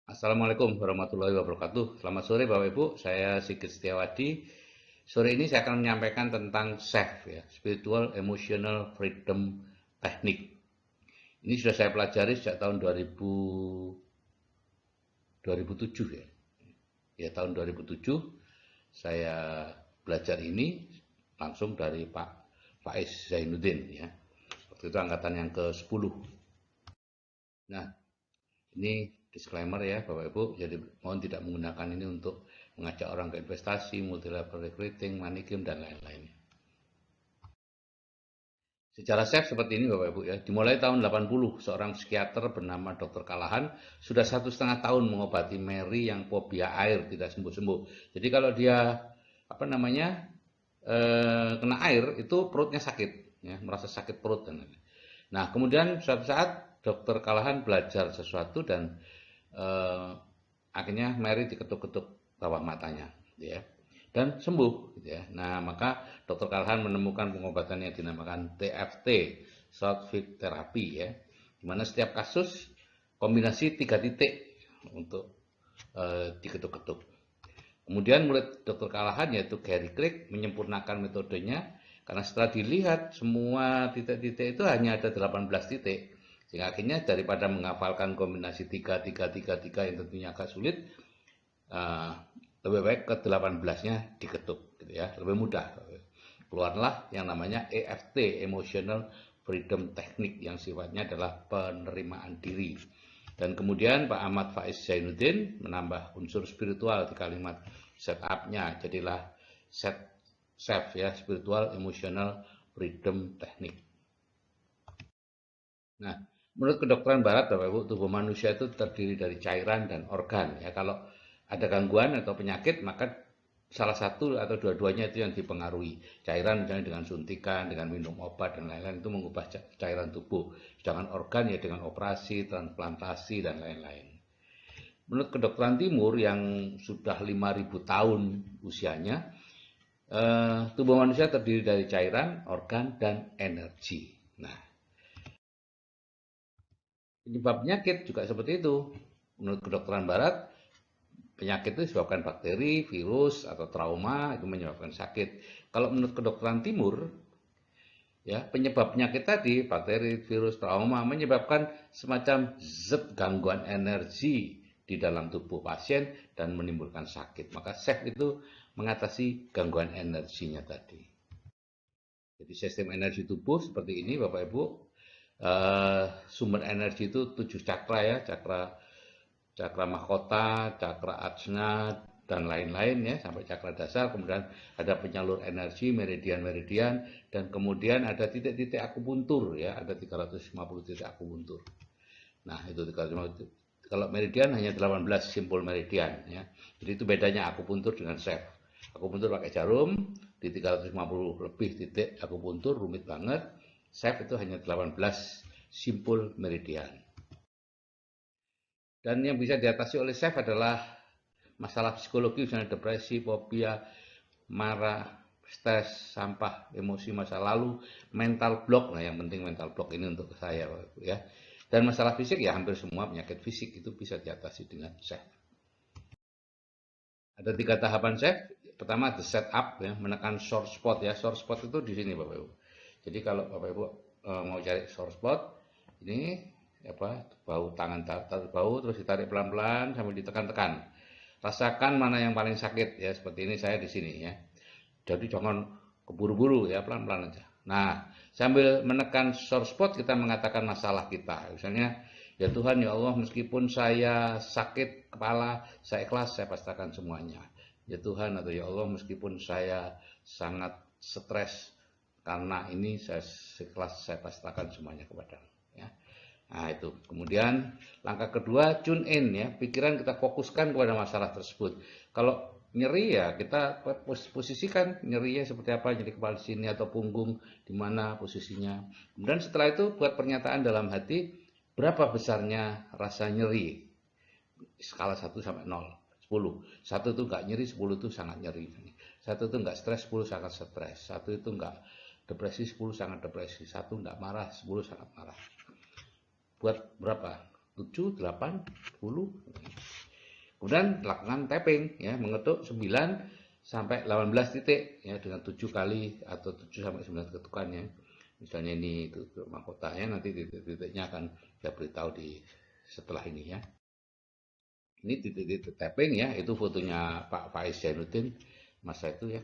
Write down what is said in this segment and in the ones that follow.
Assalamualaikum warahmatullahi wabarakatuh. Selamat sore Bapak Ibu, saya Sigit Setiawadi. Sore ini saya akan menyampaikan tentang SEF, ya, Spiritual Emotional Freedom Technique. Ini sudah saya pelajari sejak tahun 2007 ya. Ya tahun 2007 saya belajar ini langsung dari Pak Faiz Zainuddin ya. Waktu itu angkatan yang ke-10. Nah, ini disclaimer ya Bapak Ibu, jadi mohon tidak menggunakan ini untuk mengajak orang ke investasi, multi level recruiting, money game, dan lain-lain. Secara chef seperti ini Bapak Ibu ya, dimulai tahun 80, seorang psikiater bernama Dr. Kalahan sudah 1,5 tahun mengobati Mary yang fobia air tidak sembuh-sembuh. Jadi kalau dia kena air itu perutnya sakit, ya, merasa sakit perut dan lain-lain. Nah kemudian suatu saat Dr. Kalahan belajar sesuatu dan eh, akhirnya Mary diketuk-ketuk bawah matanya, gitu ya, dan sembuh, gitu ya. Nah maka Dr. Kalahan menemukan pengobatan yang dinamakan TFT, Short Fit Therapy, ya, di mana setiap kasus kombinasi 3 titik untuk diketuk-ketuk. Kemudian murid Dr. Kalahan yaitu Gary Craig menyempurnakan metodenya karena setelah dilihat semua titik-titik itu hanya ada 18 titik. Sehingga akhirnya daripada menghafalkan kombinasi 3 3 3 3 yang tentunya agak sulit, uh, lebih baik ke 18-nya diketuk gitu ya, lebih mudah. Keluarlah yang namanya EFT, Emotional Freedom Technique, yang sifatnya adalah penerimaan diri. Dan kemudian Pak Ahmad Faiz Zainuddin menambah unsur spiritual di kalimat setup-nya, jadilah SEF ya, Spiritual Emotional Freedom Technique. Nah, menurut kedokteran barat Bapak Ibu, tubuh manusia itu terdiri dari cairan dan organ ya. Kalau ada gangguan atau penyakit maka salah satu atau dua-duanya itu yang dipengaruhi. Cairan misalnya dengan suntikan, dengan minum obat dan lain-lain itu mengubah cairan tubuh. Sedangkan organ ya dengan operasi, transplantasi dan lain-lain. Menurut kedokteran timur yang sudah 5.000 tahun usianya, tubuh manusia terdiri dari cairan, organ, dan energi. Nah, penyebab penyakit juga seperti itu. Menurut kedokteran barat, penyakit itu disebabkan bakteri, virus, atau trauma, itu menyebabkan sakit. Kalau menurut kedokteran timur, ya, penyebab penyakit tadi, bakteri, virus, trauma, menyebabkan semacam zat gangguan energi di dalam tubuh pasien dan menimbulkan sakit. Maka SEF itu mengatasi gangguan energinya tadi. Jadi sistem energi tubuh seperti ini Bapak Ibu. Sumber energi itu 7 cakra ya, cakra mahkota, cakra ajna, dan lain-lain ya, sampai cakra dasar. Kemudian ada penyalur energi, meridian-meridian, dan kemudian ada titik-titik akupuntur ya, ada 350 titik akupuntur. Nah itu 350. Kalau meridian hanya 18 simpul meridian ya. Jadi itu bedanya akupuntur dengan chef. Akupuntur pakai jarum di 350 lebih titik akupuntur, rumit banget. Chef itu hanya 18 simpul meridian. Dan yang bisa diatasi oleh chef adalah masalah psikologi, misalnya depresi, fobia, marah, stres, sampah, emosi masa lalu, mental block. Nah, yang penting mental block ini untuk saya ya. Dan masalah fisik ya hampir semua penyakit fisik itu bisa diatasi dengan chef. Ada 3 tahapan chef. Pertama the setup ya, menekan sore spot ya. Sore spot itu di sini Bapak Ibu. Jadi kalau Bapak Ibu mau cari sore spot, ini apa, bau tangan bau terus ditarik pelan-pelan sambil ditekan-tekan. Rasakan mana yang paling sakit ya, seperti ini saya di sini ya. Jadi jangan keburu-buru ya, pelan-pelan aja. Nah, sambil menekan sore spot kita mengatakan masalah kita. Misalnya, ya Tuhan ya Allah, meskipun saya sakit kepala, saya ikhlas, saya pastikan semuanya. Ya Tuhan atau ya Allah, meskipun saya sangat stres karena ini, saya ikhlas, saya pastikan semuanya kepadamu. Ya. Nah itu. Kemudian langkah kedua, tune in ya. Pikiran kita fokuskan kepada masalah tersebut. Kalau nyeri ya kita posisikan nyerinya seperti apa, nyeri kepala di sini atau punggung di mana posisinya. Kemudian setelah itu buat pernyataan dalam hati, berapa besarnya rasa nyeri? Skala 1 sampai 0. 10. 1 itu enggak nyeri, 10 itu sangat nyeri. 1 itu enggak stres, 10 sangat stres. 1 itu enggak depresi, 10 sangat depresi. 1 enggak marah, 10 sangat marah. Buat berapa? 7, 8, 10. Kemudian lakukan tapping ya, mengetuk 9 sampai 18 titik ya dengan 7 kali atau 7 sampai 9 ketukan ya. Misalnya ini itu mahkotanya, nanti titik-titiknya akan saya beritahu di setelah ini ya. Ini titik-titik tapping ya, itu fotonya Pak Faiz Zainuddin masa itu ya.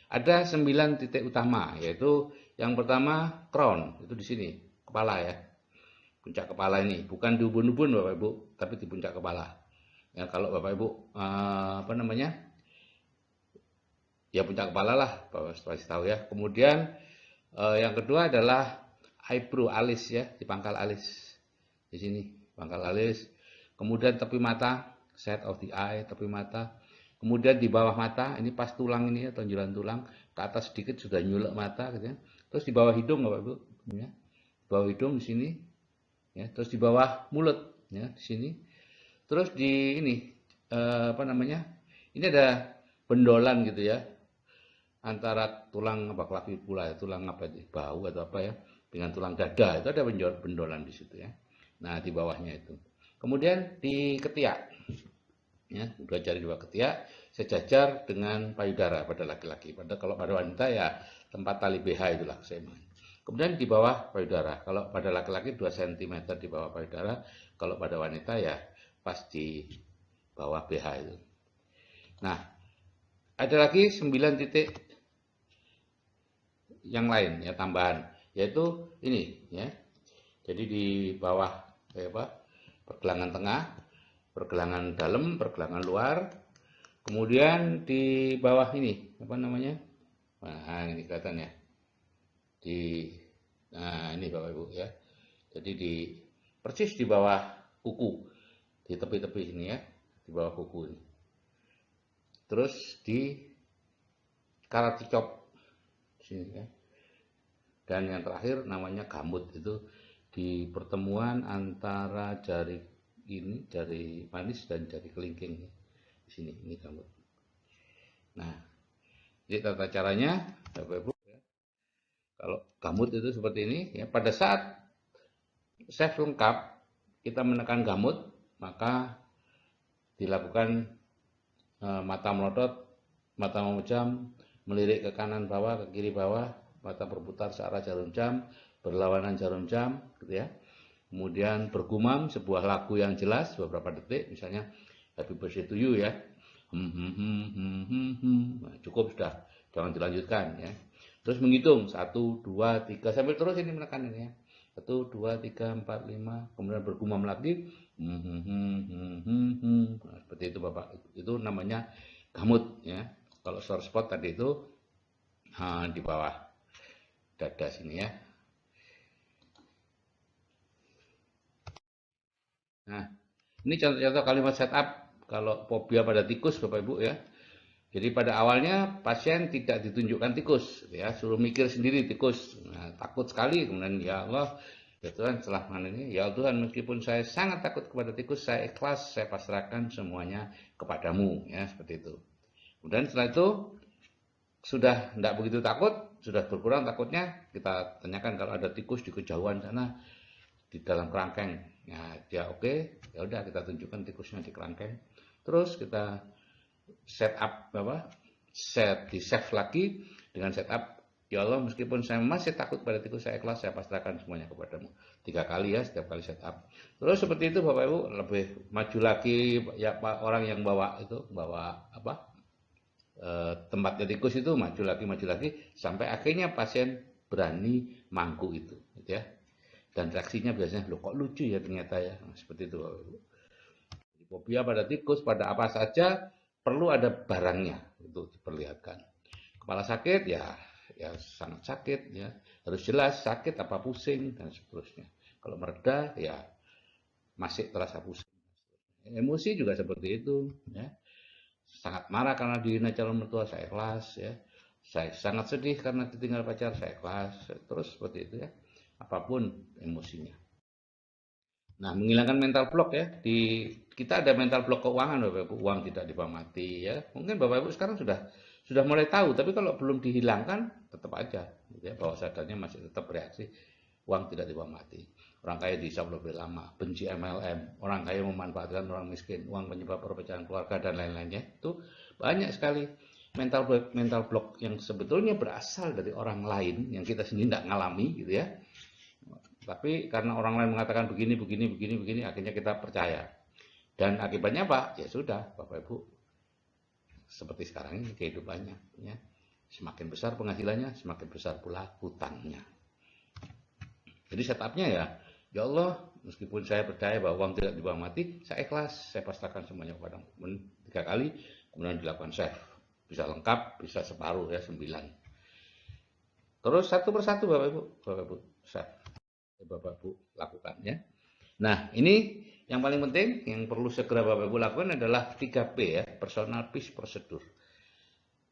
Ada 9 titik utama, yaitu yang pertama crown, itu di sini, kepala ya. Puncak kepala ini, bukan di ubun-ubun Bapak Ibu, tapi di puncak kepala. Ya, kalau Bapak Ibu apa namanya? Ya puncak kepala lah, Bapak pasti tahu ya. Kemudian yang kedua adalah eyebrow, alis ya, di pangkal alis. Di sini, pangkal alis. Kemudian tepi mata, side of the eye, tepi mata. Kemudian di bawah mata, ini pas tulang ini ya, tonjolan tulang, ke atas sedikit sudah nyulek mata gitu ya. Terus di bawah hidung Bapak Ibu, ya. Di bawah hidung di sini, ya. Terus di bawah mulut, ya, di sini. Terus di ini apa namanya? Ini ada bendolan gitu ya, antara tulang apa clavicula, tulang apa itu, bahu atau apa ya, dengan tulang dada itu ada bendolan di situ ya. Nah di bawahnya itu. Kemudian di ketiak. Ya, dua jari dua ketiak sejajar dengan payudara pada laki-laki. Kalau pada wanita ya tempat tali BH itulah saya. Kemudian di bawah payudara. Kalau pada laki-laki 2 cm di bawah payudara. Kalau pada wanita ya pas di bawah BH itu. Nah, ada lagi 9 titik yang lain ya tambahan, yaitu ini ya. Jadi di bawah pergelangan tengah, pergelangan dalam, pergelangan luar. Kemudian di bawah ini, apa namanya? Nah, ini kelihatan ya. Nah, ini Bapak Ibu ya. Jadi persis di bawah kuku, di tepi-tepi ini ya, di bawah kuku ini. Terus di karate chop sini ya. Dan yang terakhir namanya gamut, itu di pertemuan antara jari ini, jari manis dan jari kelingking di sini, ini gamut. Nah, jadi tata caranya Bapak Ibu ya. Kalau gamut itu seperti ini ya, pada saat chef lengkap kita menekan gamut, maka dilakukan mata melotot, mata memejam, melirik ke kanan bawah, ke kiri bawah, mata berputar searah jarum jam, berlawanan jarum jam, gitu ya. Kemudian bergumam sebuah lagu yang jelas beberapa detik, misalnya Happy Birthday to You ya. Nah, cukup sudah, jangan dilanjutkan ya. Terus menghitung 1, 2, 3 sambil terus ini menekan ini ya. 1, 2, 3, 4, 5, kemudian bergumam lagi. Nah, seperti itu Bapak. Itu namanya gamut ya. Kalau sore spot tadi itu di bawah dada sini ya. Nah, ini contoh-contoh kalimat setup kalau fobia pada tikus Bapak Ibu ya. Jadi pada awalnya pasien tidak ditunjukkan tikus ya, suruh mikir sendiri tikus. Nah, takut sekali, kemudian ya Allah, ya Tuhan setelah ini, ya Tuhan meskipun saya sangat takut kepada tikus, saya ikhlas, saya pasrahkan semuanya kepadamu ya, seperti itu. Kemudian setelah itu sudah tidak begitu takut, sudah berkurang takutnya, kita tanyakan kalau ada tikus di kejauhan sana di dalam kerangkeng. Ya, dia oke, ya udah kita tunjukkan tikusnya di kerangkeng. Terus kita setup di save lagi dengan setup, ya Allah meskipun saya masih takut pada tikus, saya ikhlas, saya pasrahkan semuanya kepadamu. 3 kali ya setiap kali setup. Terus seperti itu Bapak Ibu, lebih maju lagi ya Pak, orang yang bawa tempatnya tikus itu maju lagi sampai akhirnya pasien berani mangku itu gitu ya. Dan reaksinya biasanya, loh kok lucu ya ternyata ya. Nah, seperti itu Bapak Ibu. Fobia pada tikus, pada apa saja perlu ada barangnya untuk diperlihatkan. Kepala sakit ya sangat sakit ya, harus jelas sakit apa pusing dan seterusnya. Kalau mereda ya masih terasa pusing. Emosi juga seperti itu ya. Sangat marah karena dihina calon mertua, saya ikhlas ya. Saya sangat sedih karena ditinggal pacar, saya ikhlas. Terus seperti itu ya. Apapun emosinya. Nah, menghilangkan mental block ya. Kita ada mental block keuangan Bapak Ibu, uang tidak dipamati ya. Mungkin Bapak Ibu sekarang sudah mulai tahu, tapi kalau belum dihilangkan tetap aja gitu ya, bawah sadarnya masih tetap bereaksi uang tidak dipamati. orang kaya dihisap lebih lama, benci MLM, orang kaya memanfaatkan orang miskin, uang penyebab perpecahan keluarga dan lain-lainnya. Itu banyak sekali mental block yang sebetulnya berasal dari orang lain yang kita sendiri tidak ngalami gitu ya. Tapi karena orang lain mengatakan begini, akhirnya kita percaya. Dan akibatnya apa? Ya sudah, Bapak Ibu, seperti sekarang ini kehidupannya. Ya. Semakin besar penghasilannya, semakin besar pula hutangnya. Jadi setupnya ya Allah, meskipun saya percaya bahwa uang tidak dibawa mati, saya ikhlas, saya pasrahkan semuanya kepada 3 kali, kemudian dilakukan save. Bisa lengkap, bisa separuh ya, 9. Terus satu persatu Bapak Ibu save. Bapak Ibu lakukan ya. Nah, ini yang paling penting yang perlu segera Bapak Ibu lakukan adalah 3P ya, personal peace procedure.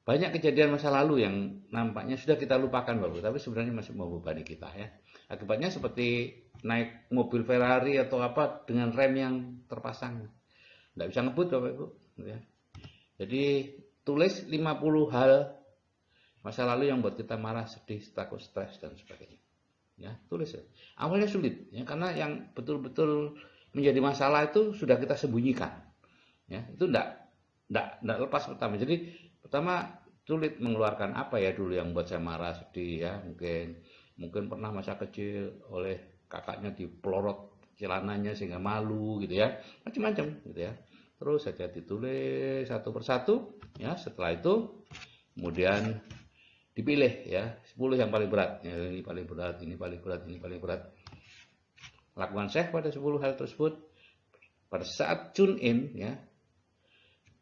Banyak kejadian masa lalu yang nampaknya sudah kita lupakan Bapak Ibu, tapi sebenarnya masih membebani kita ya. Akibatnya seperti naik mobil Ferrari atau apa dengan rem yang terpasang. Nggak bisa ngebut Bapak Ibu. Ya. Jadi tulis 50 hal masa lalu yang buat kita marah, sedih, takut, stres, dan sebagainya. Ya, tulis ya. Awalnya sulit, ya, karena yang betul-betul menjadi masalah itu sudah kita sembunyikan. Ya, itu enggak lepas pertama. Jadi pertama sulit mengeluarkan apa ya dulu yang buat saya marah, sedih ya, mungkin pernah masa kecil oleh kakaknya dipelorot celananya sehingga malu gitu ya, macam-macam gitu ya. Terus saja ditulis satu persatu ya. Setelah itu kemudian dipilih ya 10 yang paling berat ya, ini paling berat, ini paling berat, ini paling berat. Lakukan save pada 10 hal tersebut. Pada saat tune in ya,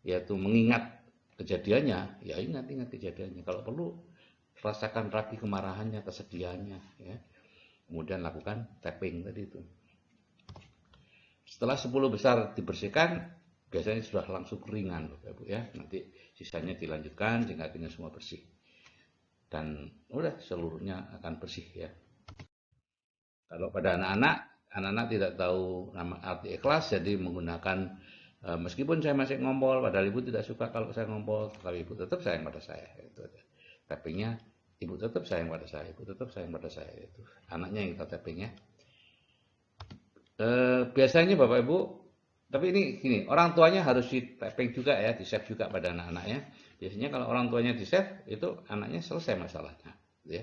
yaitu mengingat kejadiannya, ya ingat kejadiannya. Kalau perlu rasakan lagi kemarahannya, kesedihannya ya. Kemudian lakukan tapping tadi itu. Setelah 10 besar dibersihkan, biasanya sudah langsung ringan Bapak Ibu ya. Nanti sisanya dilanjutkan sehingga akhirnya semua bersih. Dan udah seluruhnya akan bersih ya. Kalau pada anak-anak tidak tahu nama arti ikhlas, jadi menggunakan meskipun saya masih ngompol, padahal ibu tidak suka kalau saya ngompol, tapi ibu tetap sayang pada saya. Itu aja. Tappingnya, ibu tetap sayang pada saya, ibu tetap sayang pada saya. Itu anaknya yang kita tappingnya. Biasanya Bapak Ibu, tapi ini gini, orang tuanya harus di tapping juga ya, di save juga pada anak-anaknya. Biasanya kalau orang tuanya di save, itu anaknya selesai masalahnya, ya.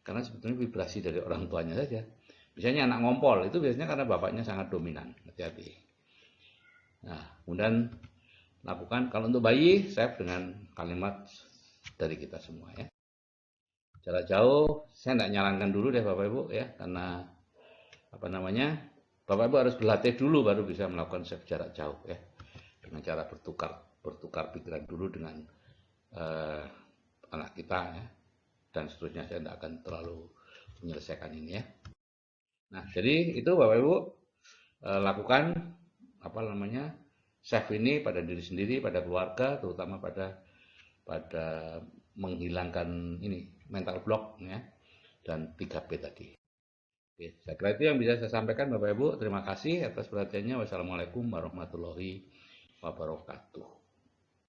Karena sebetulnya vibrasi dari orang tuanya saja. Misalnya anak ngompol, itu biasanya karena bapaknya sangat dominan. Hati-hati. Nah, kemudian lakukan, kalau untuk bayi, save dengan kalimat dari kita semua ya. Jarak jauh, saya tidak nyarankan dulu deh Bapak Ibu ya, karena apa namanya, Bapak Ibu harus berlatih dulu baru bisa melakukan save jarak jauh ya. Dengan cara bertukar pikiran dulu dengan anak kita ya. Dan seterusnya saya tidak akan terlalu menyelesaikan ini ya. Nah, jadi itu Bapak Ibu lakukan apa namanya save ini pada diri sendiri, pada keluarga, terutama pada menghilangkan ini mental block ya, dan 3P tadi. Oke, saya kira itu yang bisa saya sampaikan Bapak Ibu. Terima kasih atas perhatiannya. Wassalamualaikum warahmatullahi wabarakatuh.